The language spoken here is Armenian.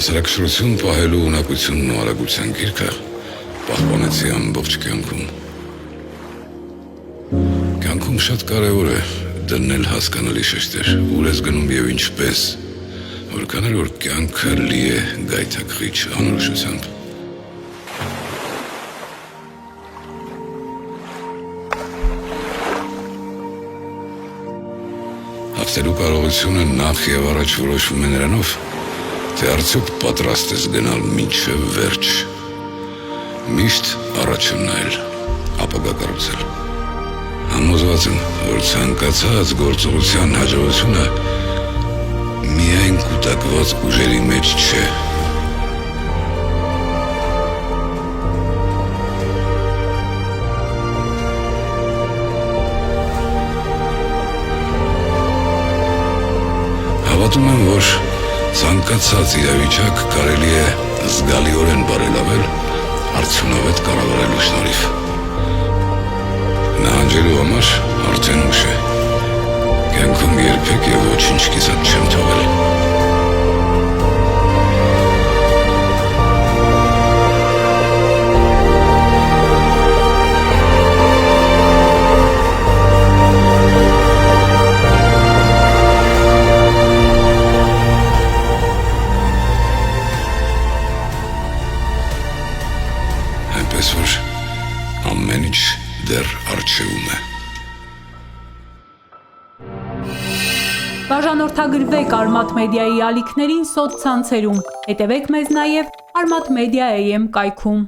Հասարակշռություն պահելու ունակությունն ու արագության գիրքը պահպանեցի ամբողջ կյանքում։ Կյանքում շատ կարևոր է դնել հասկանալի շեշտեր, ուր ես գնում եւ ինչպես, որքան էլ որ կյանքը լի է գայթակղիչ անորոշությամբ։ Հաղթելու կարողությունը նախ եւ առաջ որոշվում է նրանով, թե արդյոք պատրաստ ես գնալ մինչև վերջ, միշտ առաջը նայել, ապագա կառուցել։ Համոզված եմ, որ ցանկացած գործողության հաջողությունը միայն կուտակված ուժերի մեջ չէ։ Հավատում եմ, որ ցանկացած իրավիճակ կարելի է զգալիորեն բարելավել արդյունավետ կառավարելու շնորհիվ։ Նահանջելու համար արդեն ուշ է։ Կյանքում երբեք եւ ոչինչ կիսատ չեմ թողել։ Այնպես որ ամեն ինչ դեռ առջևում է։ Բաժանորդագրվեք Արմաթ մեդիայի ալիքներին սոցցանցերում, հետևեք մեզ նաև Armat Media AM կայքում։